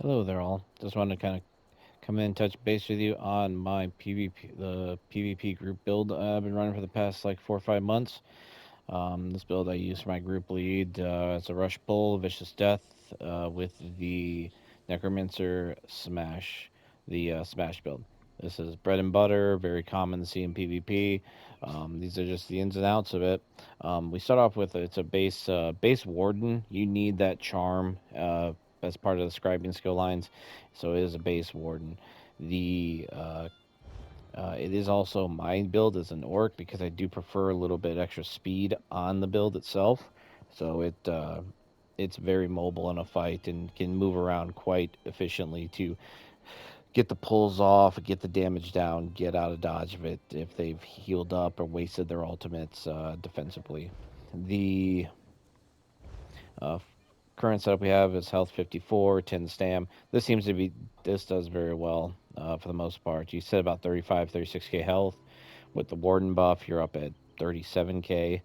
Hello there, all. Just wanted to kind of come in and touch base with you on my the PvP group build I've been running for the past like 4 or 5 months. This build I use for my group lead. It's a Rush Bull, Vicious Death with the Necromancer Smash, the Smash build. This is bread and butter, very common to see in PvP. These are just the ins and outs of it. We start off with it's a base Warden. You need that charm as part of the scribing skill lines, so it is a base Warden. It is also my build as an orc because I do prefer a little bit extra speed on the build itself. So it's very mobile in a fight and can move around quite efficiently to get the pulls off, get the damage down, get out of dodge of it if they've healed up or wasted their ultimates defensively. The uh, current setup we have is health 54, 10 stam. This does very well for the most part. You said about 35, 36k health. With the Warden buff, you're up at 37k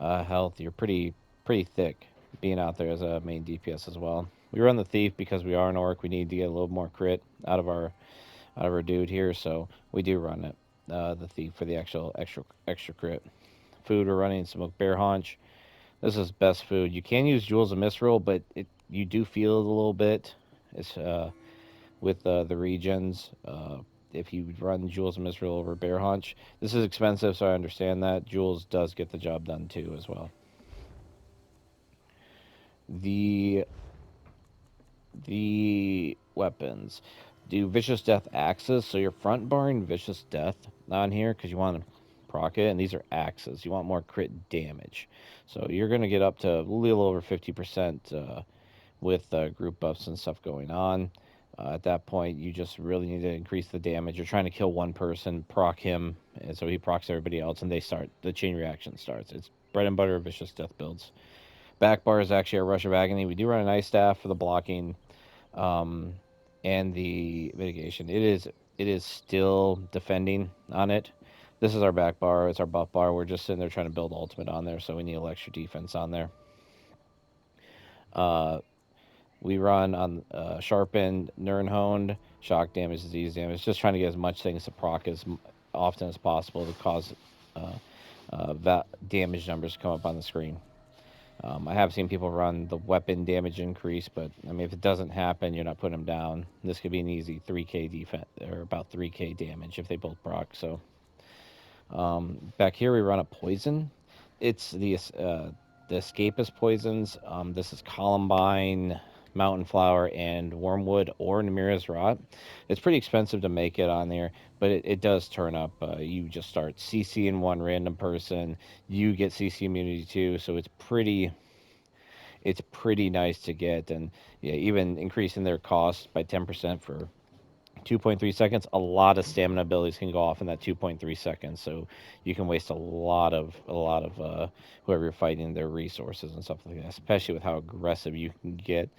health. You're pretty thick being out there as a main DPS as well. We run the Thief because we are an orc. We need to get a little more crit out of our dude here, so we do run it. The Thief for the actual extra crit. Food we're running smoked bear haunch. This is best food. You can use Jewels of Misrule, but you do feel it a little bit. It's with the regions. If you run Jewels of Misrule over Bear Haunch, this is expensive, so I understand that. Jewels does get the job done too, as well. The the weapons do Vicious Death axes, so you're front barring Vicious Death on here because you want to proc it, and these are axes. You want more crit damage, so you're going to get up to a little over 50% with group buffs and stuff going on. At that point, you just really need to increase the damage. You're trying to kill one person, proc him, and so he procs everybody else, and the chain reaction starts. It's bread and butter Vicious Death builds. Back bar is actually a Rush of Agony. We do run an ice staff for the blocking um, and the mitigation. It is still defending on it. This is our back bar. It's our buff bar. We're just sitting there trying to build ultimate on there, so we need a little extra defense on there. Uh, we run on sharpened, Nernhoned, shock damage, disease damage, just trying to get as much things to proc as often as possible to cause uh, damage numbers to come up on the screen. I have seen people run the weapon damage increase, but I mean, if it doesn't happen, you're not putting them down. This could be an easy 3k defense or about 3k damage if they both proc. So back here we run a poison. It's the escapist poisons. This is Columbine, Mountain Flower, and Wormwood or Namira's Rot. It's pretty expensive to make it on there, but it does turn up. You just start CCing one random person. You get CC immunity too, so it's pretty nice to get. And yeah, even increasing their cost by 10% for 2.3 seconds, a lot of stamina abilities can go off in that 2.3 seconds, so you can waste a lot of whoever you're fighting, their resources and stuff like that, especially with how aggressive you can get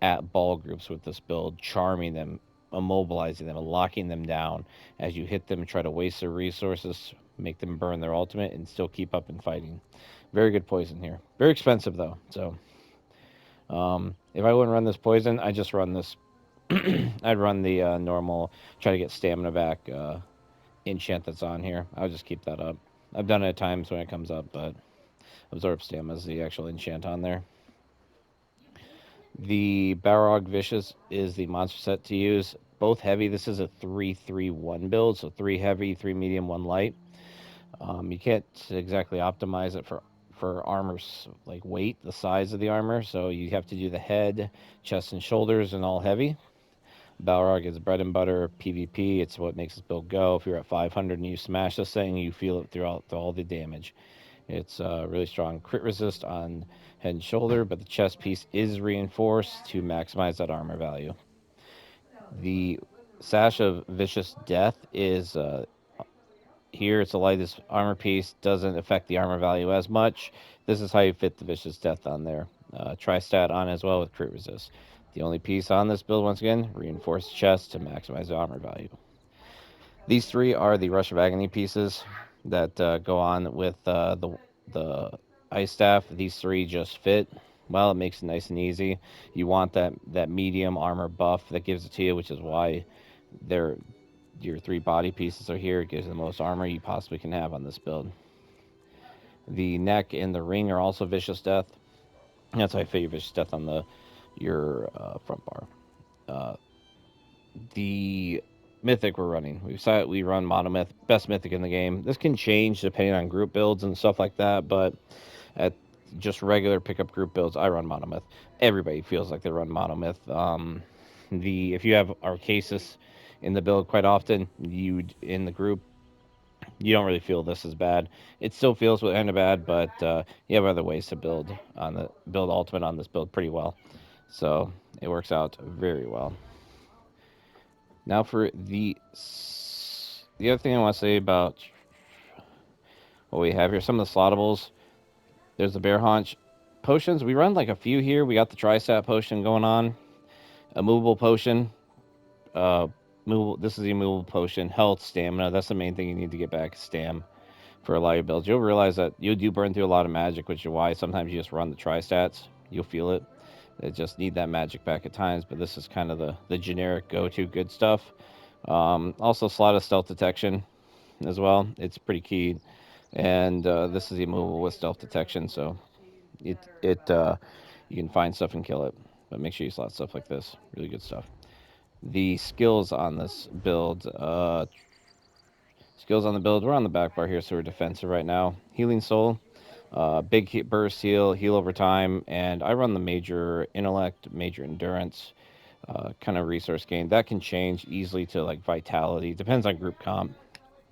at ball groups with this build, charming them, immobilizing them, and locking them down as you hit them and try to waste their resources, make them burn their ultimate and still keep up in fighting. Very good poison here, very expensive though. So if I wouldn't run this poison, I just run this. I'd run the normal, try to get stamina back enchant that's on here. I'll just keep that up. I've done it at times when it comes up, but absorb stamina is the actual enchant on there. The Balrog Vicious is the monster set to use. Both heavy. This is a 3-3-1 build, so 3 heavy, 3 medium, 1 light. You can't exactly optimize it for armor's like weight, the size of the armor. So you have to do the head, chest, and shoulders, and all heavy. Balrog is bread and butter PvP. It's what makes this build go. If you're at 500 and you smash this thing, you feel it throughout all the damage. It's really strong crit resist on head and shoulder, but the chest piece is reinforced to maximize that armor value. The Sash of Vicious Death is here. It's the lightest armor piece, doesn't affect the armor value as much. This is how you fit the Vicious Death on there. Tri-stat on as well with crit resist. The only piece on this build, once again, reinforced chest to maximize the armor value. These three are the Rush of Agony pieces that go on with the ice staff. These three just fit. Well, it makes it nice and easy. You want that medium armor buff that gives it to you, which is why they're your 3 body pieces are here. It gives you the most armor you possibly can have on this build. The neck and the ring are also vicious death. That's why I figure vicious death on the your front bar. Uh, the mythic we're running. We decided we run monomyth, best mythic in the game. This can change depending on group builds and stuff like that, but at just regular pickup group builds, I run monomyth. Everybody feels like they run monomyth. The if you have Arcasis in the build quite often, you in the group, you don't really feel this as bad. It still feels kind of bad, but you have other ways to build ultimate on this build pretty well. So it works out very well. Now for the other thing I want to say about what we have here, some of the slottables. There's the bear haunch potions. We run like a few here. We got the tri-stat potion going on, a movable potion. Uh, This is the movable potion. Health, stamina. That's the main thing you need to get back. Stam for a lot of your builds. You'll realize that you do burn through a lot of magic, which is why sometimes you just run the tri-stats. You'll feel it. They just need that magic back at times, but this is kind of the generic go-to good stuff. Also, slot of stealth detection as well. It's pretty key, and this is immovable with stealth detection, so it you can find stuff and kill it. But make sure you slot stuff like this. Really good stuff. The skills on this build, skills on the build. We're on the back bar here, so we're defensive right now. Healing soul, big burst heal over time, and I run the major intellect, major endurance, kind of resource gain. That can change easily to like vitality. Depends on group comp,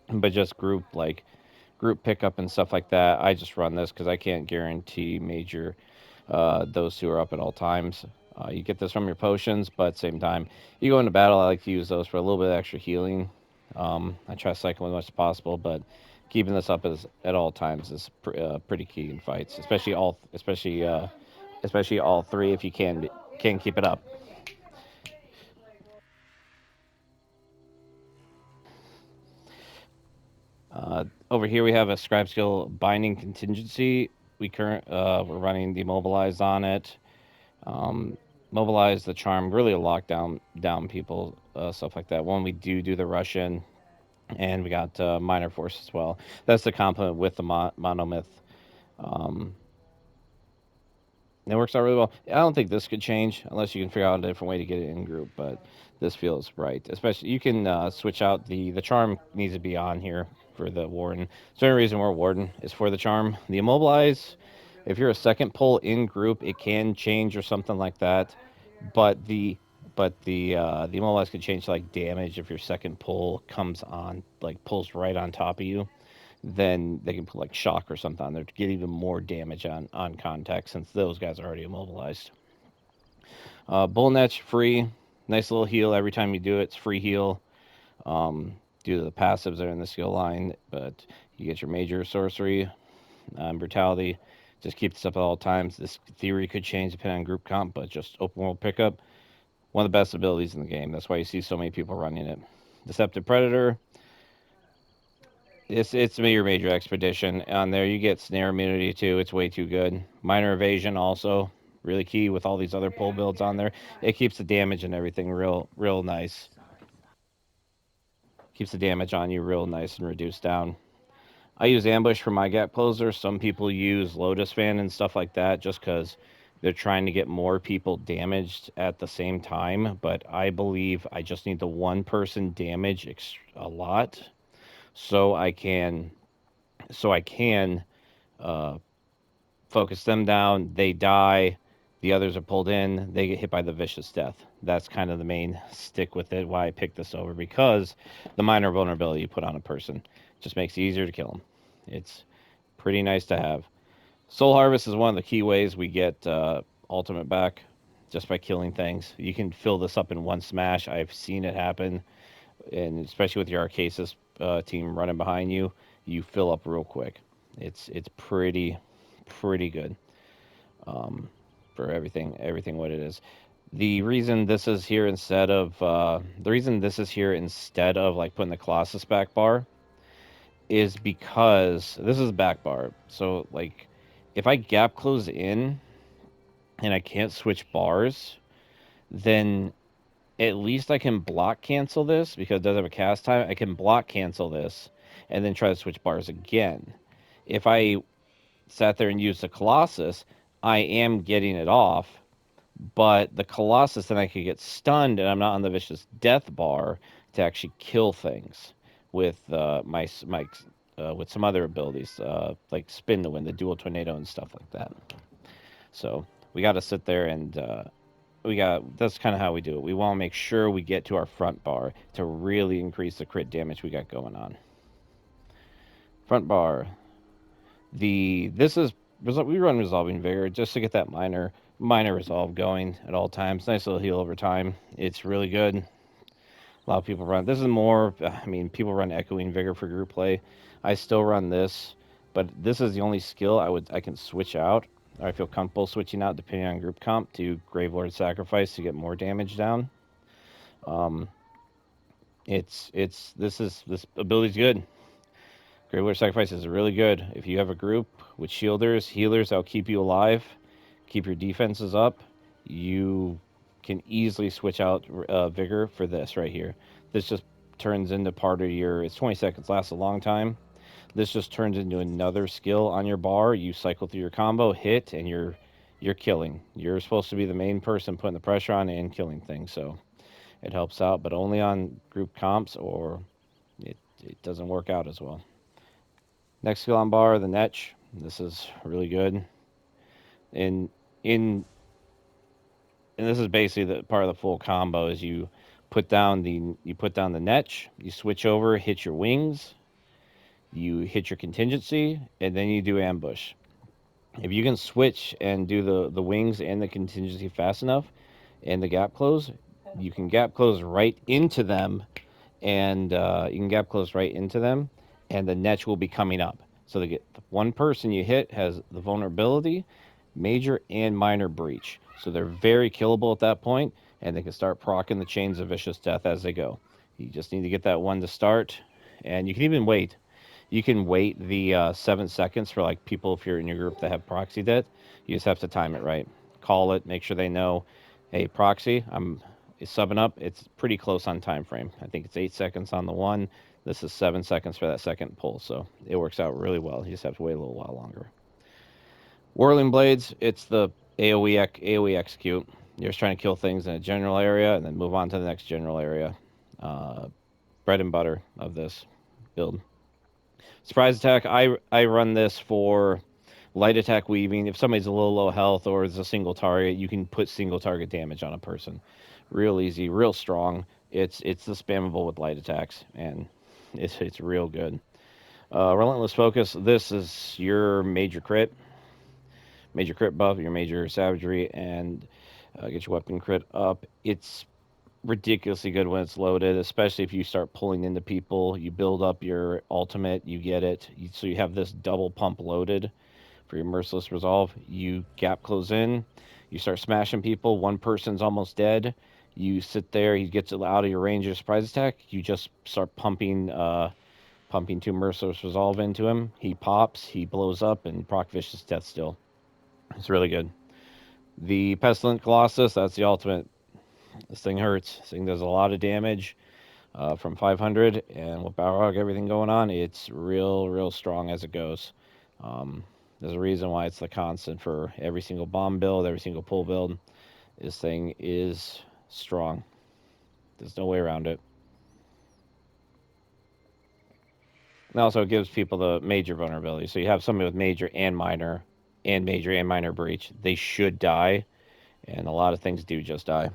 but just group pickup and stuff like that. I just run this because I can't guarantee major those two are up at all times. You get this from your potions, but at the same time, you go into battle. I like to use those for a little bit of extra healing. I try to cycle as much as possible, but keeping this up at all times is pretty key in fights, especially all three if you can keep it up. Over here we have a scribe skill binding contingency. We're running demobilize on it. Um, Mobilize the charm, really a lockdown people, stuff like that. When we do the Russian, and we got minor force as well. That's the complement with the monomyth. Um, it works out really well. I don't think this could change unless you can figure out a different way to get it in group, but this feels right. Especially you can switch out the charm needs to be on here for the warden. So the only reason we're warden is for the charm. The immobilize, if you're a second pull in group, it can change or something like that. But the immobilize can change to like damage if your second pull comes on like pulls right on top of you. Then they can put like shock or something on there to get even more damage on contact since those guys are already immobilized. Bull Netch free, nice little heal every time you do it. It's free heal due to the passives that are in the skill line, but you get your major sorcery, brutality. Just keep this up at all times. This theory could change depending on group comp, but just open world pickup. One of the best abilities in the game. That's why you see so many people running it. Deceptive Predator. It's your major expedition. On there, you get snare immunity too. It's way too good. Minor evasion also really key with all these other pull builds on there. It keeps the damage and everything real nice. Keeps the damage on you real nice and reduced down. I use ambush for my gap closer. Some people use lotus fan and stuff like that just because they're trying to get more people damaged at the same time. But I believe I just need the one person damage a lot so I can uh, focus them down. They die. The others are pulled in. They get hit by the vicious death. That's kind of the main stick with it. Why I picked this over because the minor vulnerability you put on a person just makes it easier to kill them. It's pretty nice to have. Soul Harvest is one of the key ways we get ultimate back just by killing things. You can fill this up in one smash. I've seen it happen, and especially with your Arcasis team running behind you, you fill up real quick. It's pretty good for everything what it is. The reason this is here instead of like putting the Colossus back bar is because this is back bar. So like if I gap close in, and I can't switch bars, then at least I can block cancel this because it does have a cast time. I can block cancel this and then try to switch bars again. If I sat there and used the Colossus, I am getting it off, but the Colossus then I could get stunned and I'm not on the vicious death bar to actually kill things with my with some other abilities like spin to win, the dual tornado and stuff like that. So we got to sit there and that's kind of how we do it. We want to make sure we get to our front bar to really increase the crit damage we got going on. Front bar. This is we run resolving vigor just to get that minor resolve going at all times. Nice little heal over time. It's really good. A lot of people run. This is more. I mean, people run echoing vigor for group play. I still run this, but this is the only skill I can switch out. Or I feel comfortable switching out depending on group comp to Gravelord Sacrifice to get more damage down. Um, this ability's good. Gravelord Sacrifice is really good. If you have a group with shielders, healers that'll keep you alive, keep your defenses up, you can easily switch out Vigor for this right here. This just turns into part of your. It's 20 seconds, lasts a long time. This just turns into another skill on your bar. You cycle through your combo, hit, and you're killing. You're supposed to be the main person putting the pressure on and killing things, so it helps out, but only on group comps or it doesn't work out as well. Next skill on bar, the Netch. This is really good. In in and this is basically the part of the full combo is you put down the Netch, you switch over, hit your wings, you hit your contingency, and then you do ambush. If you can switch and do the wings and the contingency fast enough and the gap close, you can gap close right into them and you can gap close right into them, and the Netch will be coming up. So they get one person you hit has the vulnerability, major and minor breach. So they're very killable at that point, and they can start proccing the chains of vicious death as they go. You just need to get that one to start, and you can even wait. You can wait the 7 seconds for like people if you're in your group that have proxy death. You just have to time it right. Call it, make sure they know, hey, proxy, I'm subbing up. It's pretty close on time frame. I think it's 8 seconds on the one. This is 7 seconds for that second pull, so it works out really well. You just have to wait a little while longer. Whirling Blades, it's the AoE execute. You're just trying to kill things in a general area and then move on to the next general area. Bread and butter of this build. Surprise attack, I run this for light attack weaving. If somebody's a little low health or is a single target, you can put single target damage on a person. Real easy, real strong. It's the spammable with light attacks, and it's real good. Relentless Focus, this is your major crit buff, your major savagery, and get your weapon crit up. It's ridiculously good when it's loaded, especially if you start pulling into people. You build up your ultimate, you get it. So you have this double pump loaded for your Merciless Resolve. You gap close in, you start smashing people. One person's almost dead. You sit there, he gets out of your range of surprise attack. You just start pumping two Merciless Resolve into him. He pops, he blows up, and proc Vicious Death still. It's really good. The Pestilent Colossus, that's the ultimate. This thing hurts. This thing does a lot of damage from 500, and with Balrog, everything going on, it's real strong as it goes. There's a reason why it's the constant for every single bomb build, every single pull build. This thing is strong. There's no way around it. And also, it gives people the major vulnerability. So you have somebody with major and minor breach. They should die, and a lot of things do just die.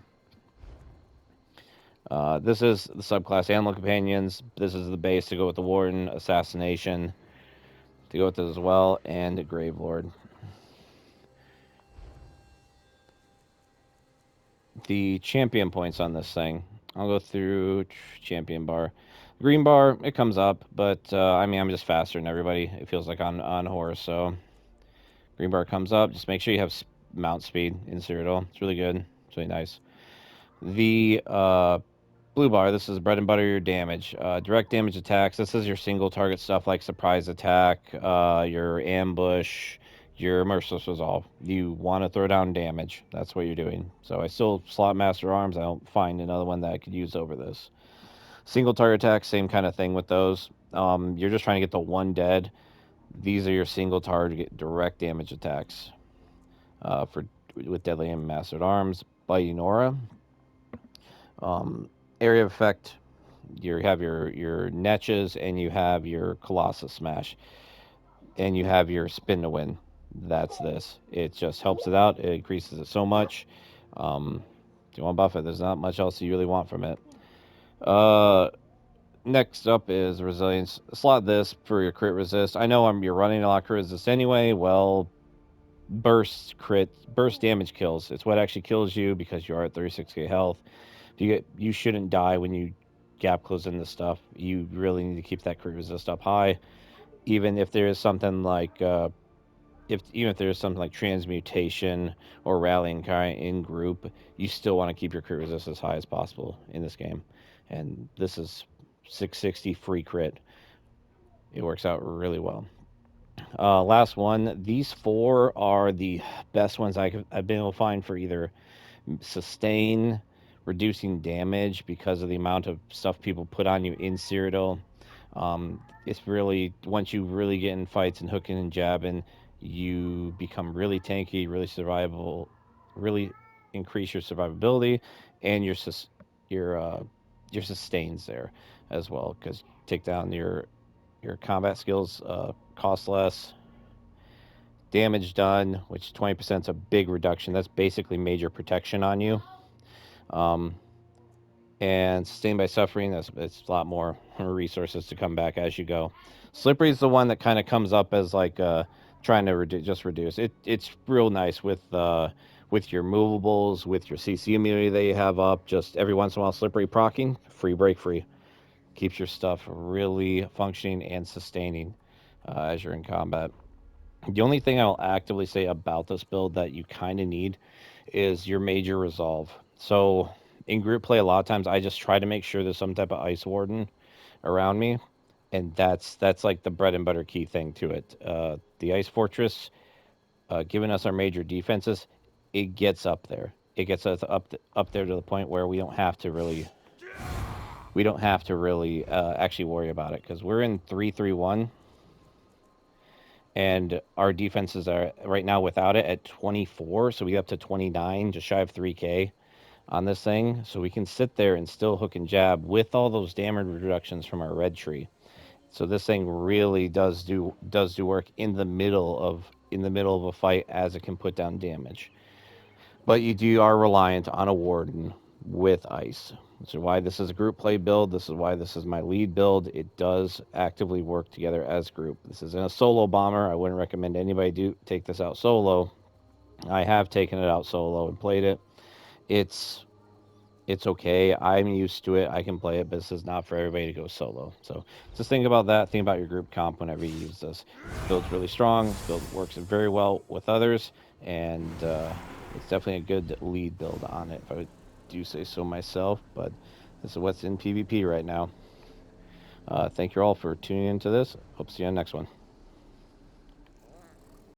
This is the subclass Animal Companions. This is the base to go with the Warden, Assassination, to go with this as well, and Gravelord. The champion points on this thing. I'll go through champion bar. Green bar, it comes up, but I mean, I'm just faster than everybody. It feels like on horse, so green bar comes up. Just make sure you have mount speed in Cyrodiil. It's really good. It's really nice. The blue bar, this is bread and butter your damage. Direct damage attacks. This is your single target stuff like surprise attack, your ambush, your merciless resolve. You want to throw down damage. That's what you're doing. So I still slot master arms. I don't find another one that I could use over this. Single target attacks, same kind of thing with those. You're just trying to get the one dead. These are your single target direct damage attacks for with deadly and mastered arms. Biting aura, area of effect. You have your Netches and you have your Colossus Smash and you have your Spin to Win. That's this. It just helps it out. It increases it so much. If you want to buff it, there's not much else you really want from it. Uh, Next up is resilience. Slot this for your crit resist. I know you're running a lot of crit resist anyway. Well, burst damage kills. It's what actually kills you because you are at 36k health. You shouldn't die when you gap close into stuff. You really need to keep that crit resist up high. Even if there is something like even if there's something like transmutation or rallying cry in group, you still want to keep your crit resist as high as possible in this game. And this is 660 free crit. It works out really well. Last one. These four are the best ones I've been able to find for either sustain, reducing damage because of the amount of stuff people put on you in Cyrodiil. It's really, once you really get in fights and hooking and jabbing, you become really tanky, really survivable, really increase your survivability and your your sustains there as well because take down your combat skills cost less. Damage done, which 20% is a big reduction. That's basically major protection on you. Um, and sustained by suffering, it's a lot more resources to come back as you go. Slippery is the one that kind of comes up as like trying to just reduce. It's real nice with your movables, with your CC immunity that you have up. Just every once in a while, slippery procking, free break free. Keeps your stuff really functioning and sustaining as you're in combat. The only thing I'll actively say about this build that you kind of need is your major resolve. So in group play, a lot of times I just try to make sure there's some type of ice warden around me, and that's like the bread and butter key thing to it. The ice fortress, giving us our major defenses, it gets up there. It gets us up there to the point where we don't have to really actually worry about it because we're in 3-3-1 and our defenses are right now without it at 24, so we get up to 29, just shy of 3k on this thing, so we can sit there and still hook and jab with all those damage reductions from our red tree. So this thing really does do work in the middle of a fight as it can put down damage. But you are reliant on a warden with ice. So why this is a group play build. This is why this is my lead build. It does actively work together as group. This isn't a solo bomber. I wouldn't recommend anybody do take this out solo. I have taken it out solo and played it. It's it's okay. I'm used to it. I can play it, but this is not for everybody to go solo. So just think about that. Think about your group comp whenever you use this. This build's really strong. This build works very well with others, and it's definitely a good lead build on it, if I do say so myself. But this is what's in PvP right now. Thank you all for tuning into this. Hope to see you on the next one.